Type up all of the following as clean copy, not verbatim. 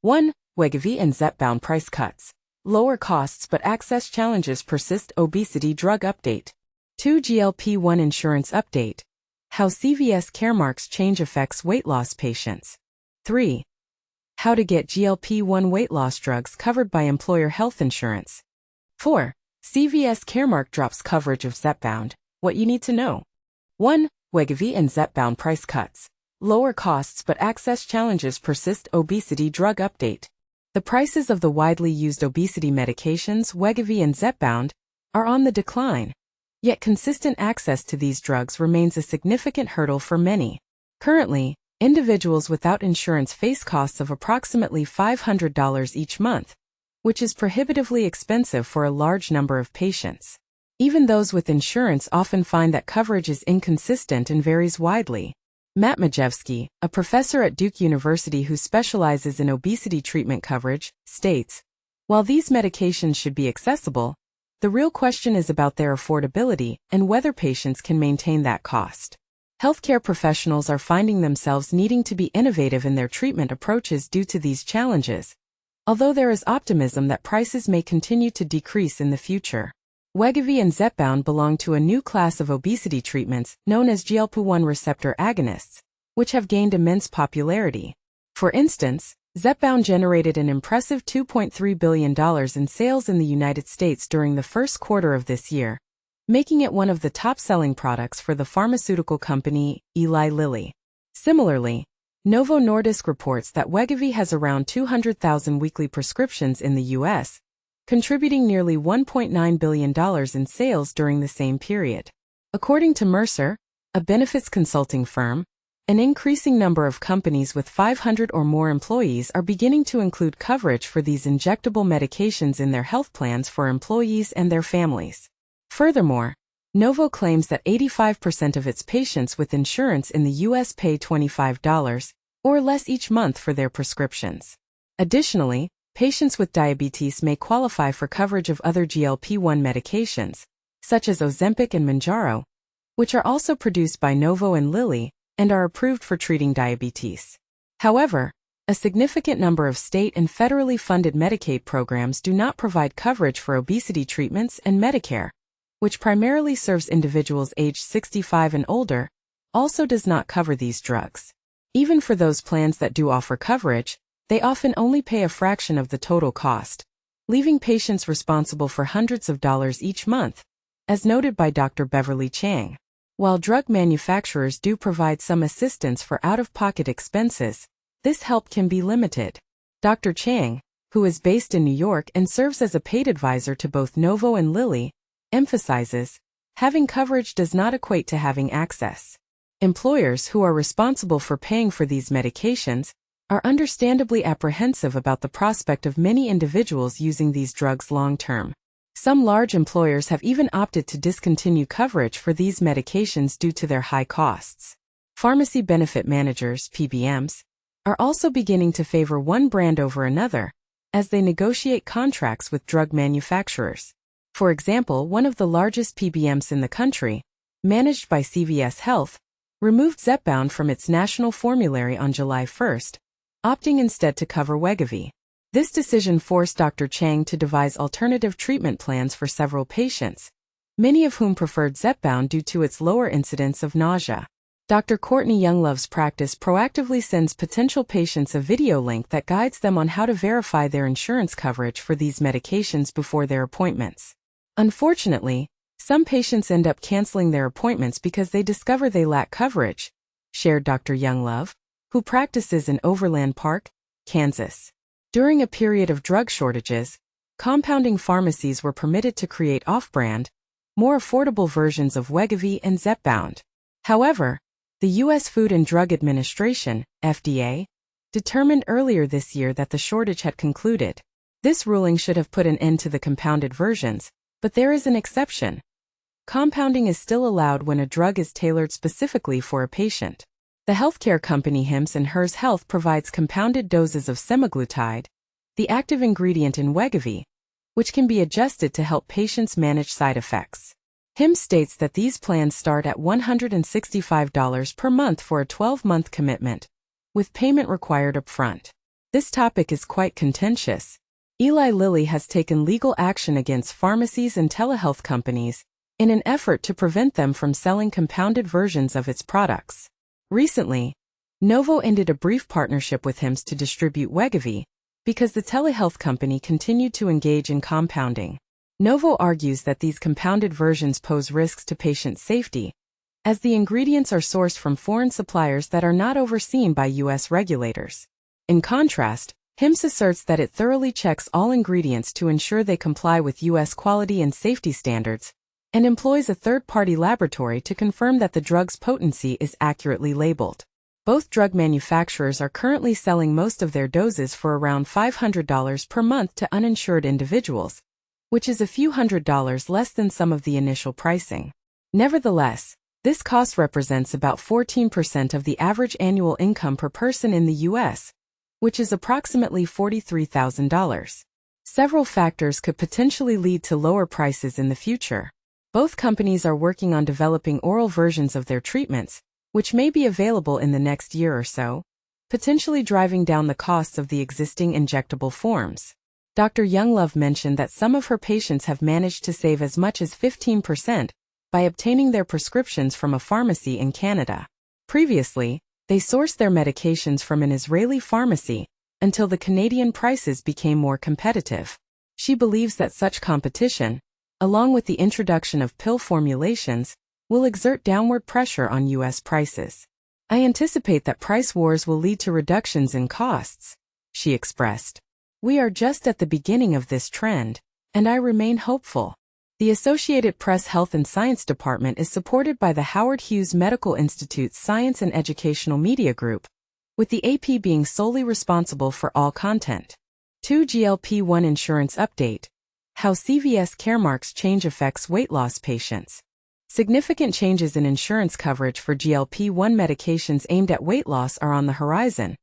1. Wegovy and Zepbound price cuts. Lower costs but access challenges persist. Obesity drug update. 2. GLP-1 insurance update. How CVS Caremark's change affects weight loss patients. 3. How to get GLP-1 weight loss drugs covered by employer health insurance. 4. CVS Caremark drops coverage of Zepbound. What you need to know. 1. Wegovy and Zepbound price cuts. Lower costs but access challenges persist. Obesity drug update. The prices of the widely used obesity medications Wegovy and Zepbound are on the decline. Yet consistent access to these drugs remains a significant hurdle for many. Currently, individuals without insurance face costs of approximately $500 each month, which is prohibitively expensive for a large number of patients. Even those with insurance often find that coverage is inconsistent and varies widely. Matt Majewski, a professor at Duke University who specializes in obesity treatment coverage, states, "While these medications should be accessible, the real question is about their affordability and whether patients can maintain that cost." Healthcare professionals are finding themselves needing to be innovative in their treatment approaches due to these challenges, although there is optimism that prices may continue to decrease in the future. Wegovy and Zepbound belong to a new class of obesity treatments known as GLP-1 receptor agonists, which have gained immense popularity. For instance, Zepbound generated an impressive $2.3 billion in sales in the United States during the first quarter of this year, making it one of the top-selling products for the pharmaceutical company Eli Lilly. Similarly, Novo Nordisk reports that Wegovy has around 200,000 weekly prescriptions in the U.S., contributing nearly $1.9 billion in sales during the same period. According to Mercer, a benefits consulting firm, an increasing number of companies with 500 or more employees are beginning to include coverage for these injectable medications in their health plans for employees and their families. Furthermore, Novo claims that 85% of its patients with insurance in the U.S. pay $25 or less each month for their prescriptions. Additionally, patients with diabetes may qualify for coverage of other GLP-1 medications, such as Ozempic and Mounjaro, which are also produced by Novo and Lilly and are approved for treating diabetes. However, a significant number of state and federally funded Medicaid programs do not provide coverage for obesity treatments, and Medicare, which primarily serves individuals aged 65 and older, also does not cover these drugs. Even for those plans that do offer coverage, they often only pay a fraction of the total cost, leaving patients responsible for hundreds of dollars each month, as noted by Dr. Beverly Chang. While drug manufacturers do provide some assistance for out-of-pocket expenses, this help can be limited. Dr. Chang, who is based in New York and serves as a paid advisor to both Novo and Lilly, emphasizes, having coverage does not equate to having access. Employers who are responsible for paying for these medications are understandably apprehensive about the prospect of many individuals using these drugs long-term. Some large employers have even opted to discontinue coverage for these medications due to their high costs. Pharmacy benefit managers, PBMs, are also beginning to favor one brand over another as they negotiate contracts with drug manufacturers. For example, one of the largest PBMs in the country, managed by CVS Health, removed Zepbound from its national formulary on July 1st, opting instead to cover Wegovy. This decision forced Dr. Chang to devise alternative treatment plans for several patients, many of whom preferred Zepbound due to its lower incidence of nausea. Dr. Courtney Younglove's practice proactively sends potential patients a video link that guides them on how to verify their insurance coverage for these medications before their appointments. Unfortunately, some patients end up canceling their appointments because they discover they lack coverage, shared Dr. Younglove, who practices in Overland Park, Kansas. During a period of drug shortages, compounding pharmacies were permitted to create off-brand, more affordable versions of Wegovy and Zepbound. However, the U.S. Food and Drug Administration, FDA, determined earlier this year that the shortage had concluded. This ruling should have put an end to the compounded versions, but there is an exception. Compounding is still allowed when a drug is tailored specifically for a patient. The healthcare company Hims & Hers Health provides compounded doses of semaglutide, the active ingredient in Wegovy, which can be adjusted to help patients manage side effects. Hims states that these plans start at $165 per month for a 12-month commitment, with payment required upfront. This topic is quite contentious. Eli Lilly has taken legal action against pharmacies and telehealth companies in an effort to prevent them from selling compounded versions of its products. Recently, Novo ended a brief partnership with Hims to distribute Wegovy because the telehealth company continued to engage in compounding. Novo argues that these compounded versions pose risks to patient safety, as the ingredients are sourced from foreign suppliers that are not overseen by U.S. regulators. In contrast, Hims asserts that it thoroughly checks all ingredients to ensure they comply with U.S. quality and safety standards, and employs a third-party laboratory to confirm that the drug's potency is accurately labeled. Both drug manufacturers are currently selling most of their doses for around $500 per month to uninsured individuals, which is a few $100s less than some of the initial pricing. Nevertheless, this cost represents about 14% of the average annual income per person in the U.S., which is approximately $43,000. Several factors could potentially lead to lower prices in the future. Both companies are working on developing oral versions of their treatments, which may be available in the next year or so, potentially driving down the costs of the existing injectable forms. Dr. Younglove mentioned that some of her patients have managed to save as much as 15% by obtaining their prescriptions from a pharmacy in Canada. Previously, they sourced their medications from an Israeli pharmacy until the Canadian prices became more competitive. She believes that such competition, along with the introduction of pill formulations, will exert downward pressure on U.S. prices. I anticipate that price wars will lead to reductions in costs, she expressed. We are just at the beginning of this trend, and I remain hopeful. The Associated Press Health and Science Department is supported by the Howard Hughes Medical Institute's Science and Educational Media Group, with the AP being solely responsible for all content. 2 GLP-1 Insurance Update: How CVS Caremark's change affects weight loss patients. Significant changes in insurance coverage for GLP-1 medications aimed at weight loss are on the horizon,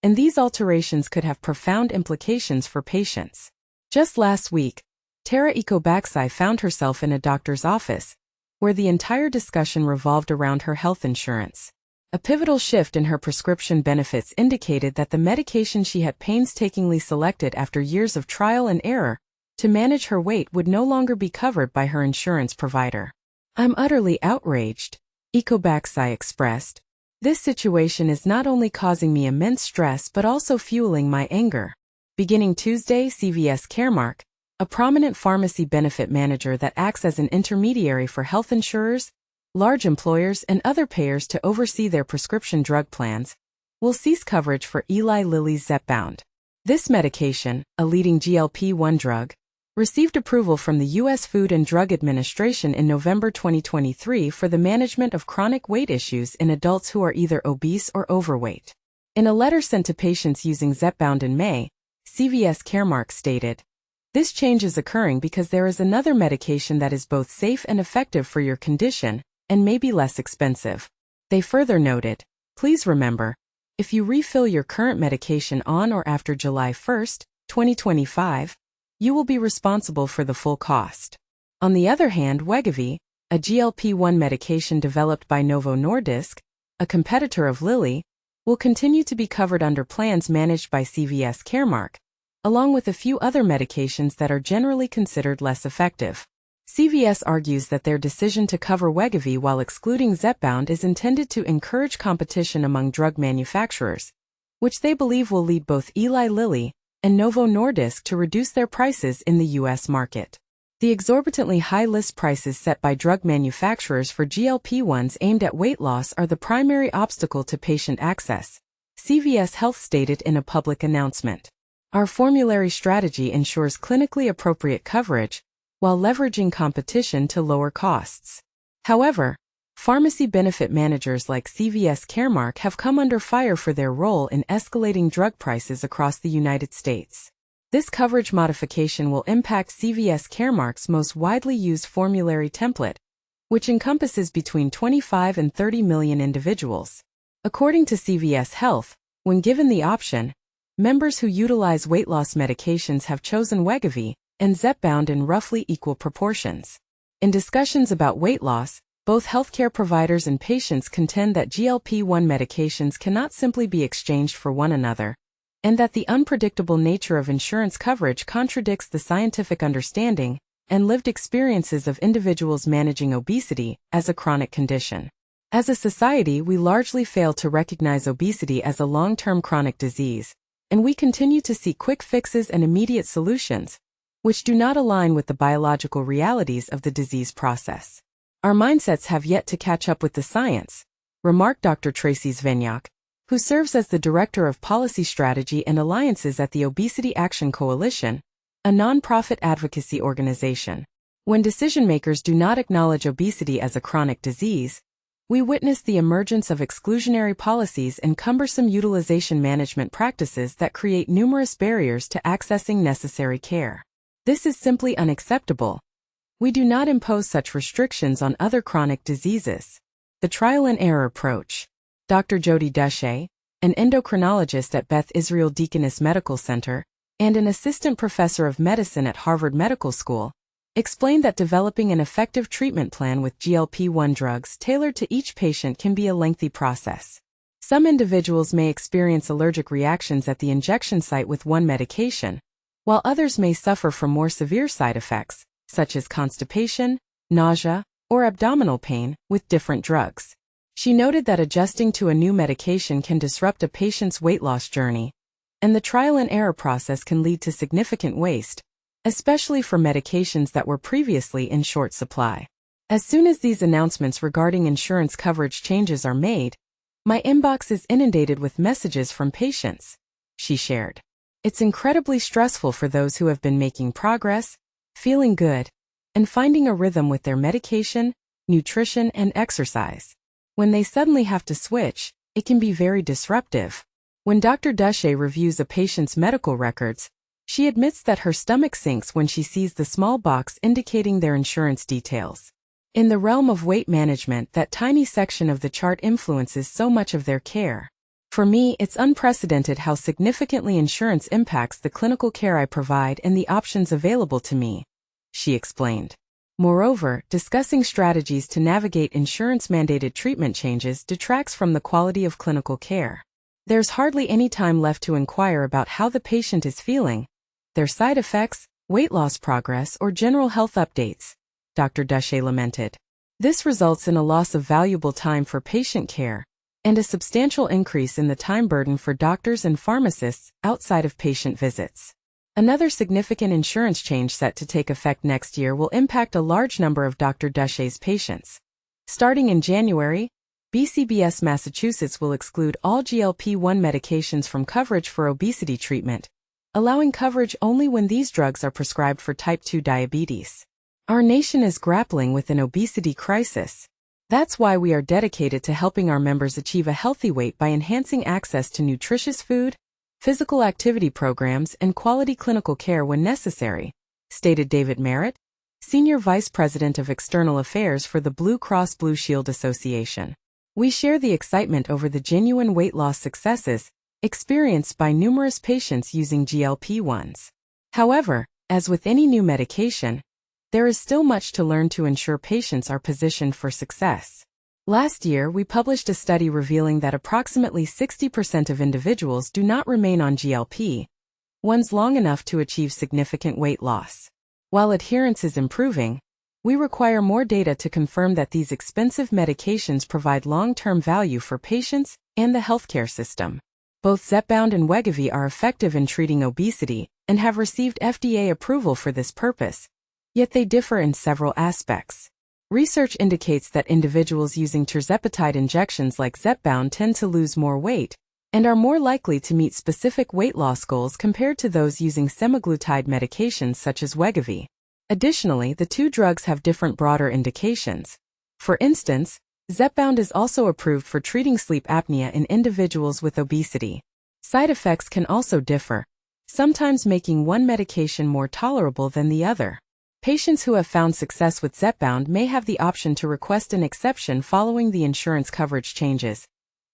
and these alterations could have profound implications for patients. Just last week, Tara Ikobaxi found herself in a doctor's office, where the entire discussion revolved around her health insurance. A pivotal shift in her prescription benefits indicated that the medication she had painstakingly selected after years of trial and error to manage her weight would no longer be covered by her insurance provider. I'm utterly outraged, Ikobaxi expressed. This situation is not only causing me immense stress but also fueling my anger. Beginning Tuesday, CVS Caremark, a prominent pharmacy benefit manager that acts as an intermediary for health insurers, large employers, and other payers to oversee their prescription drug plans, will cease coverage for Eli Lilly's Zepbound. This medication, a leading GLP-1 drug, received approval from the U.S. Food and Drug Administration in November 2023 for the management of chronic weight issues in adults who are either obese or overweight. In a letter sent to patients using Zepbound in May, CVS Caremark stated, "This change is occurring because there is another medication that is both safe and effective for your condition, and may be less expensive." They further noted, "Please remember, if you refill your current medication on or after July 1, 2025, you will be responsible for the full cost." On the other hand, Wegovy, a GLP-1 medication developed by Novo Nordisk, a competitor of Lilly, will continue to be covered under plans managed by CVS Caremark, along with a few other medications that are generally considered less effective. CVS argues that their decision to cover Wegovy while excluding Zepbound is intended to encourage competition among drug manufacturers, which they believe will lead both Eli Lilly and Novo Nordisk to reduce their prices in the U.S. market. The exorbitantly high list prices set by drug manufacturers for GLP-1s aimed at weight loss are the primary obstacle to patient access, CVS Health stated in a public announcement. Our formulary strategy ensures clinically appropriate coverage, while leveraging competition to lower costs. However, pharmacy benefit managers like CVS Caremark have come under fire for their role in escalating drug prices across the United States. This coverage modification will impact CVS Caremark's most widely used formulary template, which encompasses between 25 and 30 million individuals. According to CVS Health, when given the option, members who utilize weight loss medications have chosen Wegovy and Zepbound in roughly equal proportions. In discussions about weight loss, both healthcare providers and patients contend that GLP-1 medications cannot simply be exchanged for one another, and that the unpredictable nature of insurance coverage contradicts the scientific understanding and lived experiences of individuals managing obesity as a chronic condition. As a society, we largely fail to recognize obesity as a long-term chronic disease, and we continue to seek quick fixes and immediate solutions, which do not align with the biological realities of the disease process. Our mindsets have yet to catch up with the science, remarked Dr. Tracy Zvenyak, who serves as the Director of Policy Strategy and Alliances at the Obesity Action Coalition, a nonprofit advocacy organization. When decision-makers do not acknowledge obesity as a chronic disease, we witness the emergence of exclusionary policies and cumbersome utilization management practices that create numerous barriers to accessing necessary care. This is simply unacceptable. We do not impose such restrictions on other chronic diseases. The trial and error approach. Dr. Jody Dushay, an endocrinologist at Beth Israel Deaconess Medical Center and an assistant professor of medicine at Harvard Medical School, explained that developing an effective treatment plan with GLP-1 drugs tailored to each patient can be a lengthy process. Some individuals may experience allergic reactions at the injection site with one medication, while others may suffer from more severe side effects, such as constipation, nausea, or abdominal pain, with different drugs. She noted that adjusting to a new medication can disrupt a patient's weight loss journey, and the trial and error process can lead to significant waste, especially for medications that were previously in short supply. As soon as these announcements regarding insurance coverage changes are made, my inbox is inundated with messages from patients, she shared. It's incredibly stressful for those who have been making progress, feeling good, and finding a rhythm with their medication, nutrition, and exercise. When they suddenly have to switch, it can be very disruptive. When Dr. Dushay reviews a patient's medical records, she admits that her stomach sinks when she sees the small box indicating their insurance details. In the realm of weight management, that tiny section of the chart influences so much of their care. For me, it's unprecedented how significantly insurance impacts the clinical care I provide and the options available to me, she explained. Moreover, discussing strategies to navigate insurance-mandated treatment changes detracts from the quality of clinical care. There's hardly any time left to inquire about how the patient is feeling, their side effects, weight loss progress, or general health updates, Dr. Dushay lamented. This results in a loss of valuable time for patient care and a substantial increase in the time burden for doctors and pharmacists outside of patient visits. Another significant insurance change set to take effect next year will impact a large number of Dr. Dushay's patients. Starting in January, BCBS Massachusetts will exclude all GLP-1 medications from coverage for obesity treatment, allowing coverage only when these drugs are prescribed for type 2 diabetes. Our nation is grappling with an obesity crisis. That's why we are dedicated to helping our members achieve a healthy weight by enhancing access to nutritious food, physical activity programs, and quality clinical care when necessary, stated David Merritt, Senior Vice President of External Affairs for the Blue Cross Blue Shield Association. We share the excitement over the genuine weight loss successes experienced by numerous patients using GLP-1s. However, as with any new medication, there is still much to learn to ensure patients are positioned for success. Last year, we published a study revealing that approximately 60% of individuals do not remain on GLP-1s long enough to achieve significant weight loss. While adherence is improving, we require more data to confirm that these expensive medications provide long-term value for patients and the healthcare system. Both Zepbound and Wegovy are effective in treating obesity and have received FDA approval for this purpose, yet they differ in several aspects. Research indicates that individuals using tirzepatide injections like Zepbound tend to lose more weight and are more likely to meet specific weight loss goals compared to those using semaglutide medications such as Wegovy. Additionally, the two drugs have different broader indications. For instance, Zepbound is also approved for treating sleep apnea in individuals with obesity. Side effects can also differ, sometimes making one medication more tolerable than the other. Patients who have found success with Zepbound may have the option to request an exception following the insurance coverage changes,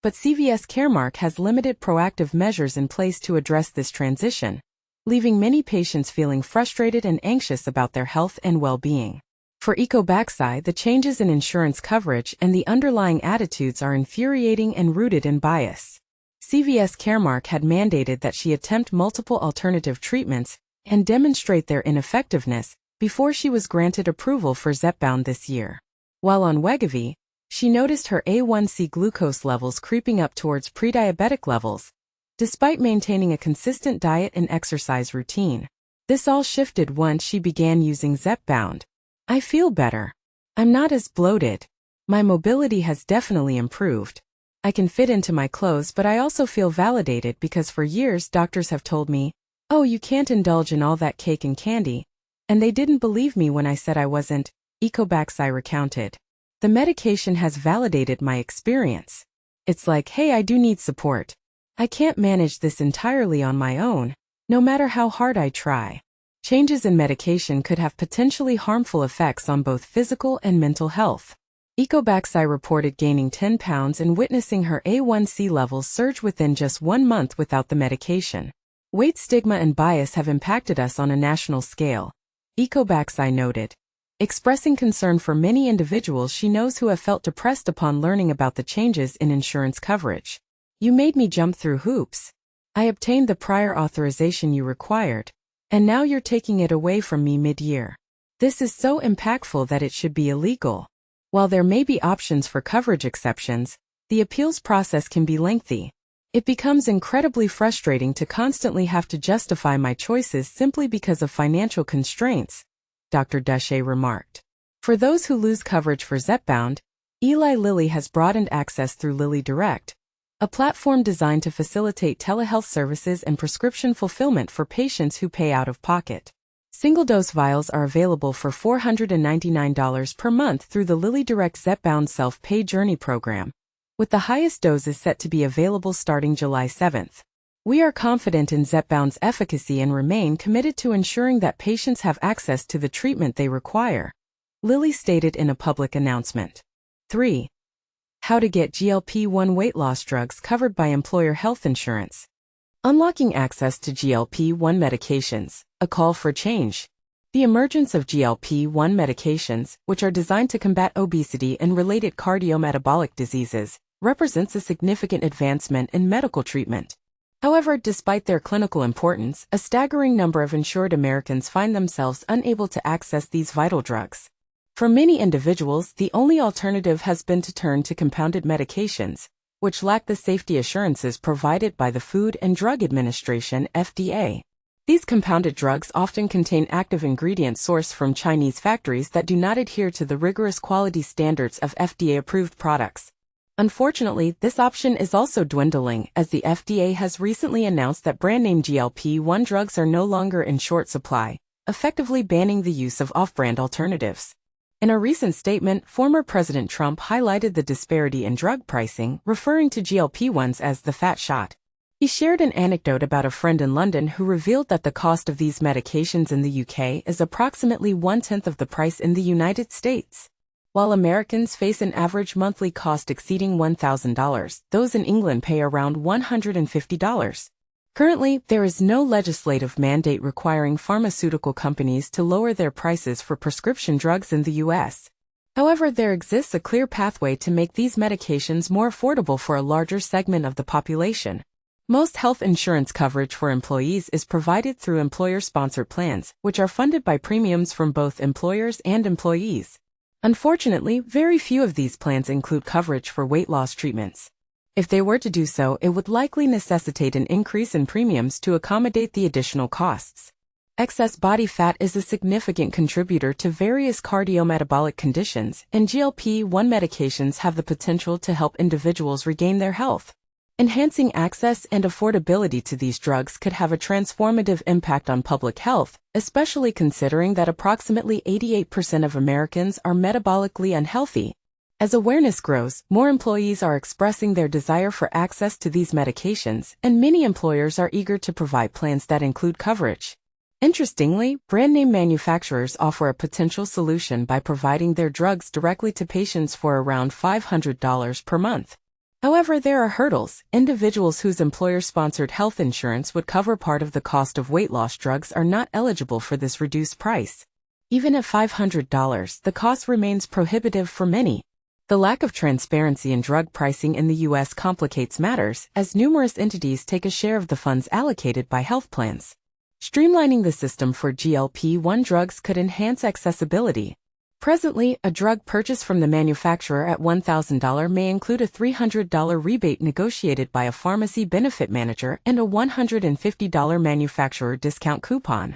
but CVS Caremark has limited proactive measures in place to address this transition, leaving many patients feeling frustrated and anxious about their health and well-being. For EcoBaxi, the changes in insurance coverage and the underlying attitudes are infuriating and rooted in bias. CVS Caremark had mandated that she attempt multiple alternative treatments and demonstrate their ineffectiveness before she was granted approval for Zepbound this year. While on Wegovy, she noticed her A1C glucose levels creeping up towards prediabetic levels, despite maintaining a consistent diet and exercise routine. This all shifted once she began using Zepbound. I feel better. I'm not as bloated. My mobility has definitely improved. I can fit into my clothes, but I also feel validated because for years doctors have told me, "Oh, you can't indulge in all that cake and candy." And they didn't believe me when I said I wasn't, Wegovy recounted. The medication has validated my experience. It's like, hey, I do need support. I can't manage this entirely on my own, no matter how hard I try. Changes in medication could have potentially harmful effects on both physical and mental health. Wegovy reported gaining 10 pounds and witnessing her A1C levels surge within just 1 month without the medication. Weight stigma and bias have impacted us on a national scale, Wegovy noted. Expressing concern for many individuals she knows who have felt depressed upon learning about the changes in insurance coverage. You made me jump through hoops. I obtained the prior authorization you required, and now you're taking it away from me mid-year. This is so impactful that it should be illegal. While there may be options for coverage exceptions, the appeals process can be lengthy. It becomes incredibly frustrating to constantly have to justify my choices simply because of financial constraints, Dr. Dushay remarked. For those who lose coverage for Zepbound, Eli Lilly has broadened access through Lilly Direct, a platform designed to facilitate telehealth services and prescription fulfillment for patients who pay out of pocket. Single-dose vials are available for $499 per month through the Lilly Direct Zepbound Self-Pay Journey program, with the highest doses set to be available starting July 7th. We are confident in Zepbound's efficacy and remain committed to ensuring that patients have access to the treatment they require, Lilly stated in a public announcement. 3. How to get GLP-1 weight loss drugs covered by employer health insurance. Unlocking access to GLP-1 medications, a call for change. The emergence of GLP-1 medications, which are designed to combat obesity and related cardiometabolic diseases, represents a significant advancement in medical treatment. However, despite their clinical importance, a staggering number of insured Americans find themselves unable to access these vital drugs. For many individuals, the only alternative has been to turn to compounded medications, which lack the safety assurances provided by the Food and Drug Administration (FDA). These compounded drugs often contain active ingredients sourced from Chinese factories that do not adhere to the rigorous quality standards of FDA-approved products. Unfortunately, this option is also dwindling as the FDA has recently announced that brand-name GLP-1 drugs are no longer in short supply, effectively banning the use of off-brand alternatives. In a recent statement, former President Trump highlighted the disparity in drug pricing, referring to GLP-1s as the fat shot. He shared an anecdote about a friend in London who revealed that the cost of these medications in the UK is approximately 1/10 of the price in the United States. While Americans face an average monthly cost exceeding $1,000, those in England pay around $150. Currently, there is no legislative mandate requiring pharmaceutical companies to lower their prices for prescription drugs in the U.S. However, there exists a clear pathway to make these medications more affordable for a larger segment of the population. Most health insurance coverage for employees is provided through employer-sponsored plans, which are funded by premiums from both employers and employees. Unfortunately, very few of these plans include coverage for weight loss treatments. If they were to do so, it would likely necessitate an increase in premiums to accommodate the additional costs. Excess body fat is a significant contributor to various cardiometabolic conditions, and GLP-1 medications have the potential to help individuals regain their health. Enhancing access and affordability to these drugs could have a transformative impact on public health, especially considering that approximately 88% of Americans are metabolically unhealthy. As awareness grows, more employees are expressing their desire for access to these medications, and many employers are eager to provide plans that include coverage. Interestingly, brand-name manufacturers offer a potential solution by providing their drugs directly to patients for around $500 per month. However, there are hurdles. Individuals whose employer-sponsored health insurance would cover part of the cost of weight loss drugs are not eligible for this reduced price. Even at $500, the cost remains prohibitive for many. The lack of transparency in drug pricing in the U.S. complicates matters, as numerous entities take a share of the funds allocated by health plans. Streamlining the system for GLP-1 drugs could enhance accessibility. Presently, a drug purchase from the manufacturer at $1,000 may include a $300 rebate negotiated by a pharmacy benefit manager and a $150 manufacturer discount coupon,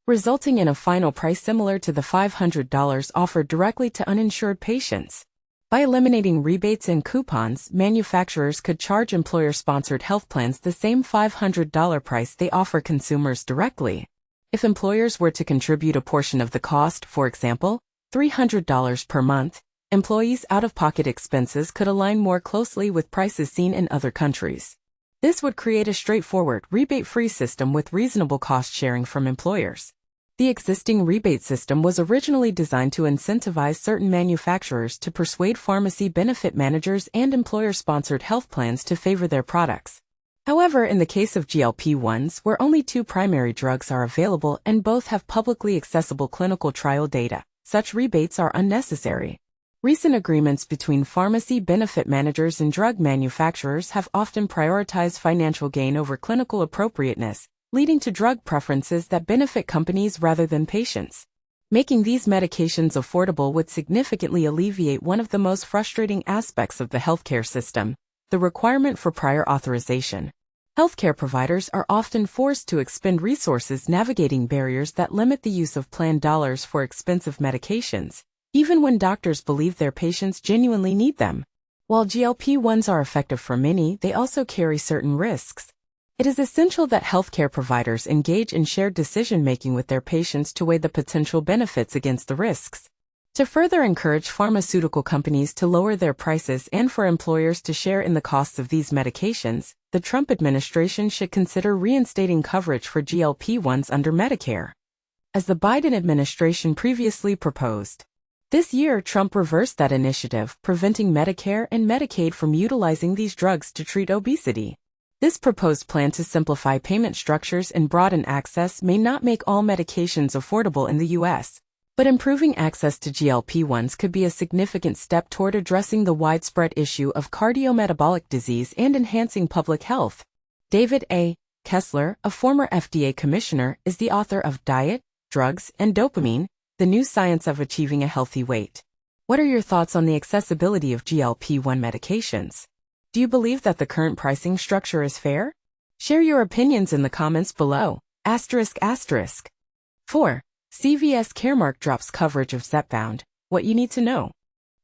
resulting in a final price similar to the $500 offered directly to uninsured patients. By eliminating rebates and coupons, manufacturers could charge employer-sponsored health plans the same $500 price they offer consumers directly. If employers were to contribute a portion of the cost, for example, $300 per month, employees' out-of-pocket expenses could align more closely with prices seen in other countries. This would create a straightforward, rebate-free system with reasonable cost-sharing from employers. The existing rebate system was originally designed to incentivize certain manufacturers to persuade pharmacy benefit managers and employer-sponsored health plans to favor their products. However, in the case of GLP-1s, where only two primary drugs are available and both have publicly accessible clinical trial data, such rebates are unnecessary. Recent agreements between pharmacy benefit managers and drug manufacturers have often prioritized financial gain over clinical appropriateness, leading to drug preferences that benefit companies rather than patients. Making these medications affordable would significantly alleviate one of the most frustrating aspects of the healthcare system, the requirement for prior authorization. Healthcare providers are often forced to expend resources navigating barriers that limit the use of planned dollars for expensive medications, even when doctors believe their patients genuinely need them. While GLP-1s are effective for many, they also carry certain risks. It is essential that healthcare providers engage in shared decision-making with their patients to weigh the potential benefits against the risks. To further encourage pharmaceutical companies to lower their prices and for employers to share in the costs of these medications, the Trump administration should consider reinstating coverage for GLP-1s under Medicare, as the Biden administration previously proposed. This year, Trump reversed that initiative, preventing Medicare and Medicaid from utilizing these drugs to treat obesity. This proposed plan to simplify payment structures and broaden access may not make all medications affordable in the U.S., but improving access to GLP-1s could be a significant step toward addressing the widespread issue of cardiometabolic disease and enhancing public health. David A. Kessler, a former FDA commissioner, is the author of Diet, Drugs, and Dopamine: The New Science of Achieving a Healthy Weight. What are your thoughts on the accessibility of GLP-1 medications? Do you believe that the current pricing structure is fair? Share your opinions in the comments below. ***. 4. CVS Caremark drops coverage of Zepbound. What you need to know.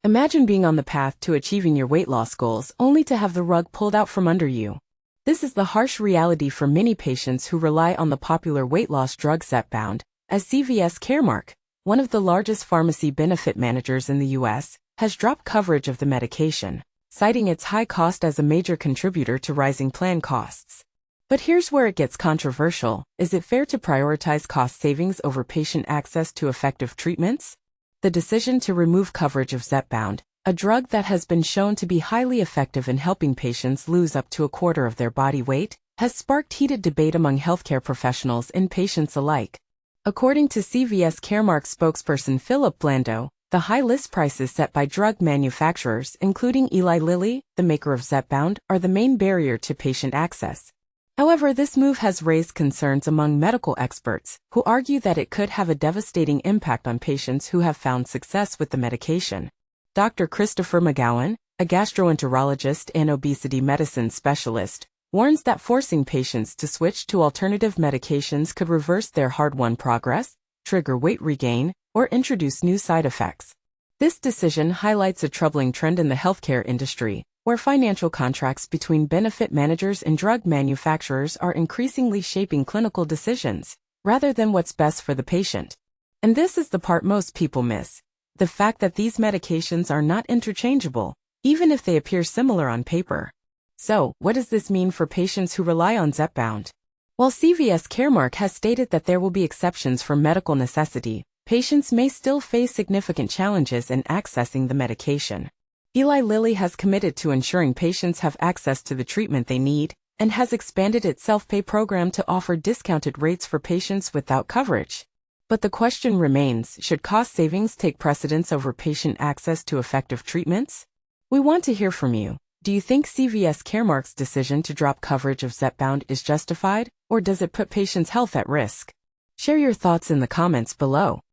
Imagine being on the path to achieving your weight loss goals only to have the rug pulled out from under you. This is the harsh reality for many patients who rely on the popular weight loss drug Zepbound, as CVS Caremark, one of the largest pharmacy benefit managers in the U.S., has dropped coverage of the medication, citing its high cost as a major contributor to rising plan costs. But here's where it gets controversial. Is it fair to prioritize cost savings over patient access to effective treatments? The decision to remove coverage of Zepbound, a drug that has been shown to be highly effective in helping patients lose up to a quarter of their body weight, has sparked heated debate among healthcare professionals and patients alike. According to CVS Caremark spokesperson Philip Blando, the high list prices set by drug manufacturers, including Eli Lilly, the maker of Zepbound, are the main barrier to patient access. However, this move has raised concerns among medical experts, who argue that it could have a devastating impact on patients who have found success with the medication. Dr. Christopher McGowan, a gastroenterologist and obesity medicine specialist, warns that forcing patients to switch to alternative medications could reverse their hard-won progress, trigger weight regain, or introduce new side effects. This decision highlights a troubling trend in the healthcare industry, where financial contracts between benefit managers and drug manufacturers are increasingly shaping clinical decisions, rather than what's best for the patient. And this is the part most people miss: the fact that these medications are not interchangeable, even if they appear similar on paper. So, what does this mean for patients who rely on Zepbound? While CVS Caremark has stated that there will be exceptions for medical necessity, patients may still face significant challenges in accessing the medication. Eli Lilly has committed to ensuring patients have access to the treatment they need, and has expanded its self-pay program to offer discounted rates for patients without coverage. But the question remains, should cost savings take precedence over patient access to effective treatments? We want to hear from you. Do you think CVS Caremark's decision to drop coverage of Zepbound is justified, or does it put patients' health at risk? Share your thoughts in the comments below.